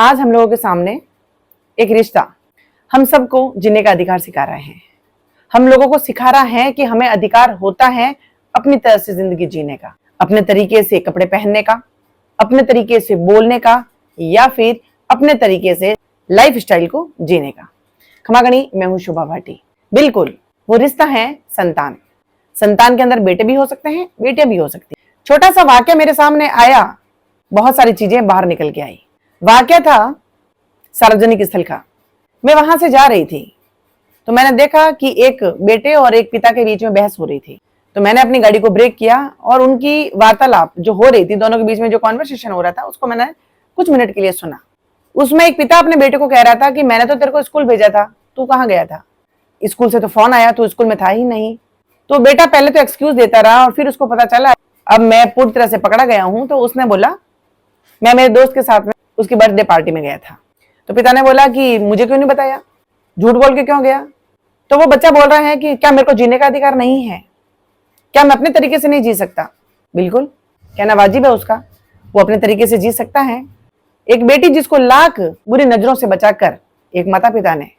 आज हम लोगों के सामने एक रिश्ता हम सबको जीने का अधिकार सिखा रहा है। हम लोगों को सिखा रहा है कि हमें अधिकार होता है अपनी तरह से जिंदगी जीने का, अपने तरीके से कपड़े पहनने का, अपने तरीके से बोलने का, या फिर अपने तरीके से लाइफ स्टाइल को जीने का। खमागणी, मैं हूं शुभा भाटी। बिल्कुल वो रिश्ता है संतान। संतान के अंदर बेटे भी हो सकते हैं, बेटियां भी हो सकती हैं। छोटा सा वाक्य मेरे सामने आया, बहुत सारी चीजें बाहर निकल के आई। वाक्य था सार्वजनिक स्थल का। मैं वहां से जा रही थी तो मैंने देखा कि एक बेटे और एक पिता के बीच में बहस हो रही थी। तो मैंने अपनी गाड़ी को ब्रेक किया और उनकी वार्तालाप जो हो रही थी, दोनों के बीच में जो कॉन्वर्सेशन हो रहा था, उसको मैंने कुछ मिनट के लिए सुना। उसमें एक पिता अपने बेटे को कह रहा था कि मैंने तो तेरे को स्कूल भेजा था, तू कहाँ गया था? स्कूल से तो फोन आया, तू स्कूल में था ही नहीं। तो बेटा पहले तो एक्सक्यूज देता रहा और फिर उसको पता चला अब मैं पूरी तरह से पकड़ा गया हूं। तो उसने बोला मैं मेरे दोस्त के साथ में उसकी बर्थडे पार्टी में गया था। तो पिता ने बोला कि मुझे क्यों नहीं बताया, झूठ बोल के क्यों गया? तो वो बच्चा बोल रहा है कि क्या मेरे को जीने का अधिकार नहीं है? क्या मैं अपने तरीके से नहीं जी सकता? बिल्कुल, कहना वाजिब है उसका, वो अपने तरीके से जी सकता है। एक बेटी जिसको लाख बुरी नजरों से बचाकर एक माता पिता ने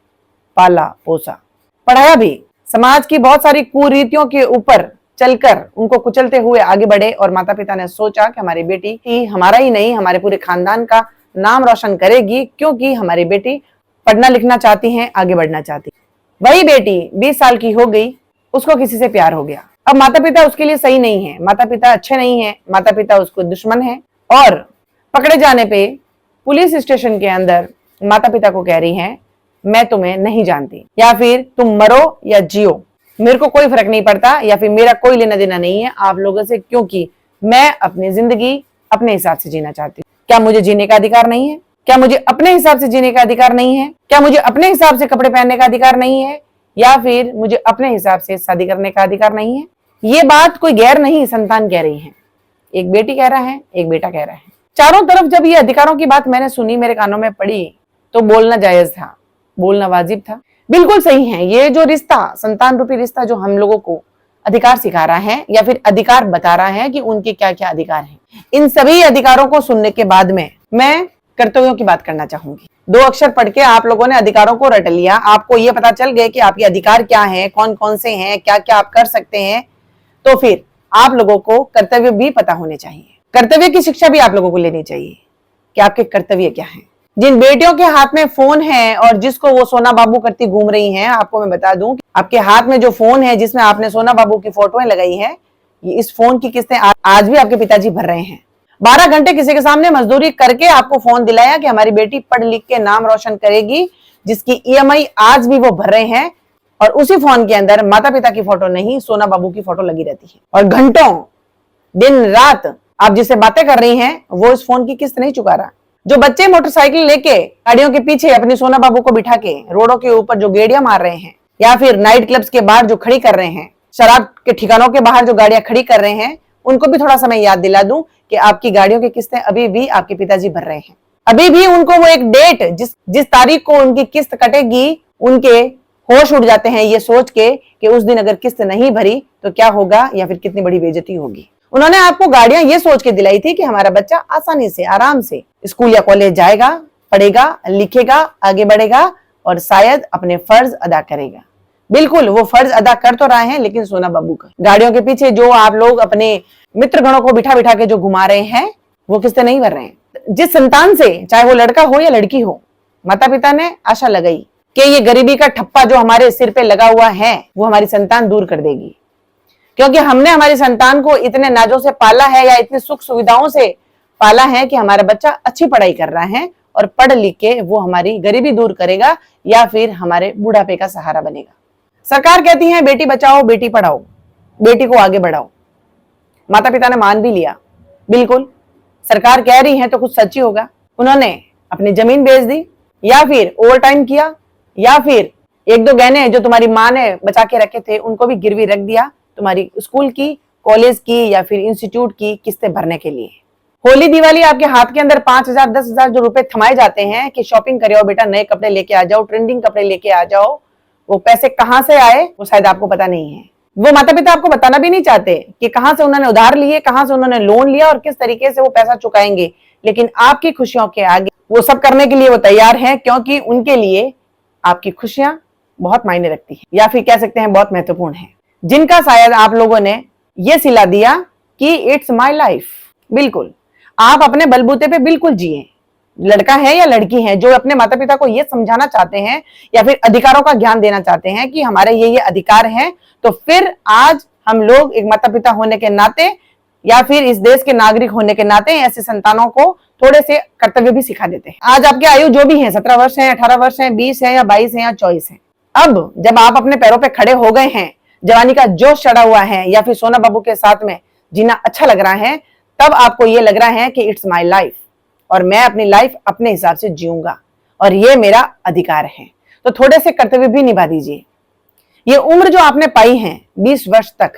पाला पोसा, पढ़ाया भी, समाज की बहुत सारी कुरीतियों के ऊपर चलकर उनको कुचलते हुए आगे बढ़े, और माता पिता ने सोचा कि हमारी बेटी ही हमारा ही नहीं हमारे पूरे खानदान का नाम रोशन करेगी, क्योंकि हमारी बेटी पढ़ना लिखना चाहती है, आगे बढ़ना चाहती है। वही बेटी 20 साल की हो गई, उसको किसी से प्यार हो गया। अब माता पिता उसके लिए सही नहीं है, माता पिता अच्छे नहीं है, माता पिता उसको दुश्मन है, और पकड़े जाने पे पुलिस स्टेशन के अंदर माता पिता को कह रही है मैं तुम्हें नहीं जानती, या फिर तुम मरो या जियो, मेरे को कोई फर्क नहीं पड़ता, या फिर मेरा कोई लेना देना नहीं है आप लोगों से, क्योंकि मैं अपनी जिंदगी अपने हिसाब से जीना चाहती हूँ। क्या मुझे जीने का अधिकार नहीं है? क्या मुझे अपने हिसाब से जीने का अधिकार नहीं है? क्या मुझे अपने हिसाब से कपड़े पहनने का अधिकार नहीं है? या फिर मुझे अपने हिसाब से शादी करने का अधिकार नहीं है? ये बात कोई गैर नहीं संतान कह रही है। एक बेटी कह रहा है, एक बेटा कह रहा है। चारों तरफ जब ये अधिकारों की बात मैंने सुनी, मेरे कानों में पड़ी, तो बोलना जायज था, बोलना वाजिब था। बिल्कुल सही है। ये जो रिश्ता, संतान रूपी रिश्ता, जो हम लोगों को अधिकार सिखा रहा है या फिर अधिकार बता रहा है कि उनके क्या क्या अधिकार हैं। इन सभी अधिकारों को सुनने के बाद में मैं कर्तव्यों की बात करना चाहूंगी। 2 अक्षर पढ़ के आप लोगों ने अधिकारों को रट लिया, आपको ये पता चल गए कि आपके अधिकार क्या हैं, कौन कौन से हैं, क्या क्या आप कर सकते हैं, तो फिर आप लोगों को कर्तव्य भी पता होने चाहिए। कर्तव्य की शिक्षा भी आप लोगों को लेनी चाहिए कि आपके कर्तव्य क्या हैं। जिन बेटियों के हाथ में फोन है और जिसको वो सोना बाबू करती घूम रही हैं, आपको मैं बता दूं कि आपके हाथ में जो फोन है जिसमें आपने सोना बाबू की फोटोएं लगाई है, इस फोन की किस्तें आज भी आपके पिताजी भर रहे हैं। 12 घंटे किसी के सामने मजदूरी करके आपको फोन दिलाया कि हमारी बेटी पढ़ लिख के नाम रोशन करेगी, जिसकी EMI आज भी वो भर रहे हैं, और उसी फोन के अंदर माता पिता की फोटो नहीं, सोना बाबू की फोटो लगी रहती है। और घंटों दिन रात आप जिससे बातें कर रही हैं वो इस फोन की किस्त नहीं चुका रहा। जो बच्चे मोटरसाइकिल लेके गाड़ियों के पीछे अपनी सोना बाबू को बिठा के रोडों के ऊपर जो गेड़ियां मार रहे हैं, या फिर नाइट क्लब्स के बाहर जो खड़ी कर रहे हैं, शराब के ठिकानों के बाहर जो गाड़ियां खड़ी कर रहे हैं, उनको भी थोड़ा सा मैं याद दिला दूं कि आपकी गाड़ियों की किस्तें अभी भी आपके पिताजी भर रहे हैं। अभी भी उनको वो एक डेट, जिस तारीख को उनकी किस्त कटेगी, उनके होश उड़ जाते हैं ये सोच के कि उस दिन अगर किस्त नहीं भरी तो क्या होगा, या फिर कितनी बड़ी बेइज्जती होगी। उन्होंने आपको गाड़ियां ये सोच के दिलाई थी कि हमारा बच्चा आसानी से, आराम से स्कूल या कॉलेज जाएगा, पढ़ेगा, लिखेगा, आगे बढ़ेगा और शायद अपने फर्ज अदा करेगा। बिल्कुल वो फर्ज अदा कर तो रहे हैं, लेकिन सोना बाबू का गाड़ियों के पीछे जो आप लोग अपने मित्र गणों को बिठा बिठा के जो घुमा रहे हैं, वो किस्तें नहीं भर रहे हैं। जिस संतान से, चाहे वो लड़का हो या लड़की हो, माता पिता ने आशा लगाई कि ये गरीबी का ठप्पा जो हमारे सिर पे लगा हुआ है वो हमारी संतान दूर कर देगी, क्योंकि हमने हमारी संतान को इतने नाजों से पाला है, या इतनी सुख सुविधाओं से पाला है कि हमारा बच्चा अच्छी पढ़ाई कर रहा है और पढ़ लिख के वो हमारी गरीबी दूर करेगा, या फिर हमारे बुढ़ापे का सहारा बनेगा। सरकार कहती है बेटी बचाओ, बेटी पढ़ाओ, बेटी को आगे बढ़ाओ। माता पिता ने मान भी लिया। बिल्कुल सरकार कह रही है तो कुछ सच्ची होगा। उन्होंने अपनी जमीन बेच दी, या फिर ओवर टाइम किया, या फिर 1-2 गहने जो तुम्हारी माँ ने बचा के रखे थे उनको भी गिरवी रख दिया तुम्हारी स्कूल की, कॉलेज की, या फिर इंस्टीट्यूट की किस्तें भरने के लिए। होली दिवाली आपके हाथ के अंदर 5,000 10,000 जो रुपए थमाए जाते हैं कि शॉपिंग करो बेटा, नए कपड़े लेके आ जाओ, ट्रेंडिंग कपड़े लेके आ जाओ, वो पैसे कहां से आए वो शायद आपको पता नहीं है। वो माता पिता आपको बताना भी नहीं चाहते कि कहां से उन्होंने उधार लिए, कहां से उन्होंने लोन लिया और किस तरीके से वो पैसा चुकाएंगे, लेकिन आपकी खुशियों के आगे वो सब करने के लिए वो तैयार हैं, क्योंकि उनके लिए आपकी खुशियां बहुत मायने रखती हैं, या फिर कह सकते हैं बहुत महत्वपूर्ण है, जिनका शायद आप लोगों ने ये सिला दिया कि इट्स माई लाइफ। बिल्कुल आप अपने बलबूते पे बिल्कुल जिए, लड़का है या लड़की है जो अपने माता पिता को ये समझाना चाहते हैं या फिर अधिकारों का ज्ञान देना चाहते हैं कि हमारे ये अधिकार हैं, तो फिर आज हम लोग एक माता पिता होने के नाते या फिर इस देश के नागरिक होने के नाते ऐसे संतानों को थोड़े से कर्तव्य भी सिखा देते हैं। आज आपकी आयु जो भी है, 17 वर्ष है, 18 वर्ष है, 20 है या 22 है या 24 है, अब जब आप अपने पैरों पे खड़े हो गए हैं, जवानी का जोश चढ़ा हुआ है या फिर सोना बाबू के साथ में जीना अच्छा लग रहा है, तब आपको ये लग रहा है कि इट्स माई लाइफ और मैं अपनी लाइफ अपने हिसाब से जीऊंगा और ये मेरा अधिकार है, तो थोड़े से कर्तव्य भी निभा दीजिए। ये उम्र जो आपने पाई है 20 वर्ष तक,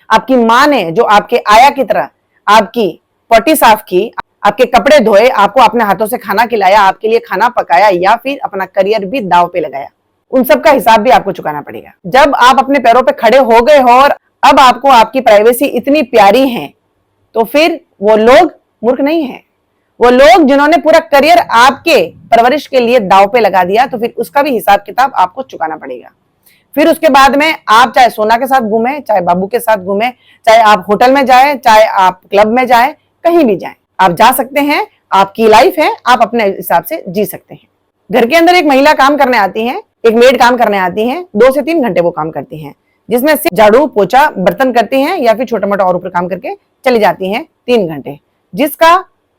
आपकी माँ ने जो आपके आया की तरह आपकी पॉटी साफ की, आपके कपड़े धोए, आपको अपने हाथों से खाना खिलाया, आपके लिए खाना पकाया या फिर अपना करियर भी दांव पे लगाया, उन सब का हिसाब भी आपको चुकाना पड़ेगा। जब आप अपने पैरों पे खड़े हो गए हो और अब आपको आपकी प्राइवेसी इतनी प्यारी है, तो फिर वो लोग मूर्ख नहीं है। वो लोग जिन्होंने पूरा करियर आपके परवरिश के लिए दांव पे लगा दिया, तो फिर उसका भी हिसाब किताब आपको चुकाना पड़ेगा। फिर उसके बाद में आप चाहे सोना के साथ घूमे, चाहे बाबू के साथ घूमे, चाहे आप होटल में जाए, चाहे आप क्लब में जाए, कहीं भी जाए, आप जा सकते हैं, आपकी लाइफ है, आप अपने हिसाब से जी सकते हैं। घर के अंदर एक महिला काम करने आती है, एक मेड काम करने आती है, 2 से 3 घंटे वो काम करती हैं, जिसमें से झाड़ू पोछा बर्तन करती हैं या फिर छोटा मोटा और ऊपर काम करके चली जाती हैं 3 घंटे, जिसका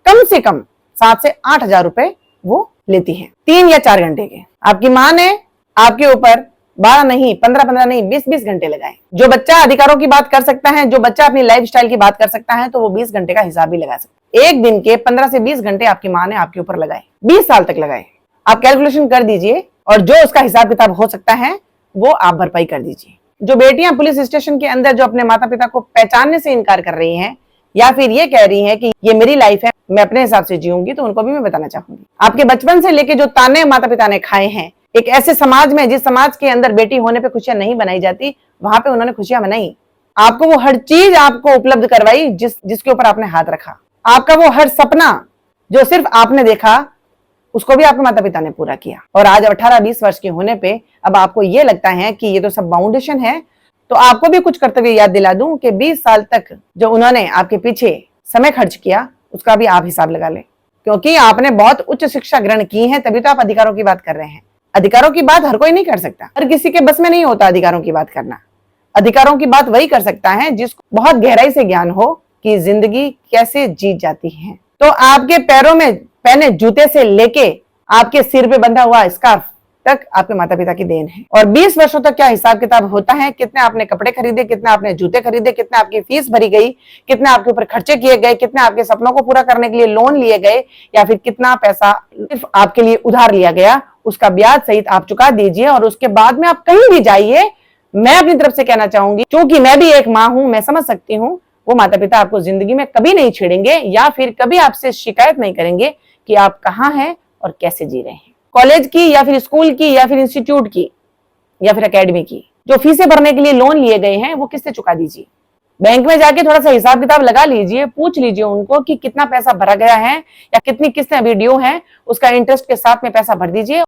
कम से कम 7 से 8 हजार रुपए वो लेती हैं 3 या 4 घंटे के। आपकी माँ ने आपके ऊपर 12 नहीं, 15 नहीं, 20 घंटे लगाए। जो बच्चा अधिकारों की बात कर सकता है, जो बच्चा अपनी लाइफ स्टाइल की बात कर सकता है, तो वो 20 घंटे का हिसाब भी लगा सकता है। एक दिन के 15 से 20 घंटे आपकी माँ ने आपके ऊपर लगाए, 20 साल तक लगाए। आप कैलकुलेशन कर दीजिए और जो उसका हिसाब किताब हो सकता है वो आप भरपाई कर दीजिए। जो बेटियां पुलिस स्टेशन के अंदर जो अपने माता पिता को पहचानने से इनकार कर रही हैं या फिर ये कह रही हैं कि ये मेरी लाइफ है, मैं अपने हिसाब से जीऊंगी, तो उनको भी मैं बताना चाहूंगी, आपके बचपन से लेके जो ताने माता पिता ने खाए हैं, एक ऐसे समाज में जिस समाज के अंदर बेटी होने पे खुशियां नहीं बनाई जाती, वहां पे उन्होंने खुशियां मनाई। आपको वो हर चीज आपको उपलब्ध करवाई जिसके ऊपर आपने हाथ रखा। आपका वो हर सपना जो सिर्फ आपने देखा, उसको भी आपके माता पिता ने पूरा किया। और आज 18-20 वर्ष के होने पे अब आपको ये लगता है कि ये तो सब बाउंडेशन है, तो आपको भी कुछ कर्तव्य याद दिला दूं कि 20 साल तक जो उन्होंने आपके पीछे समय खर्च किया, उसका भी आप हिसाब लगा लें, क्योंकि आपने बहुत उच्च शिक्षा ग्रहण की है, तभी तो आप अधिकारों की बात कर रहे हैं। अधिकारों की बात हर कोई नहीं कर सकता, हर किसी के बस में नहीं होता अधिकारों की बात करना। अधिकारों की बात वही कर सकता है जिसको बहुत गहराई से ज्ञान हो कि जिंदगी कैसे जीत जाती है। तो आपके पैरों में पहने जूते से लेके आपके सिर पे बंधा हुआ स्कार्फ तक आपके माता पिता की देन है। और 20 वर्षों तक क्या हिसाब किताब होता है, कितने आपने कपड़े खरीदे, कितने आपने जूते खरीदे, कितने आपकी फीस भरी गई, कितने आपके ऊपर खर्चे किए गए, कितने आपके सपनों को पूरा करने के लिए लोन लिए गए, या फिर कितना पैसा सिर्फ आपके लिए उधार लिया गया, उसका ब्याज सहित आप चुका दीजिए। और उसके बाद में आप कहीं भी जाइए, मैं अपनी तरफ से कहना चाहूंगी, क्योंकि मैं भी एक माँ हूं, मैं समझ सकती हूँ, वो माता पिता आपको जिंदगी में कभी नहीं छेड़ेंगे या फिर कभी आपसे शिकायत नहीं करेंगे कि आप कहाँ हैं और कैसे जी रहे हैं। कॉलेज की या फिर स्कूल की या फिर इंस्टीट्यूट की या फिर एकेडमी की जो फीसें भरने के लिए लोन लिए गए हैं, वो किससे चुका दीजिए। बैंक में जाके थोड़ा सा हिसाब किताब लगा लीजिए, पूछ लीजिए उनको कि कितना पैसा भरा गया है या कितनी किस्तें अभी ड्यू हैं, उसका इंटरेस्ट के साथ में पैसा भर दीजिए।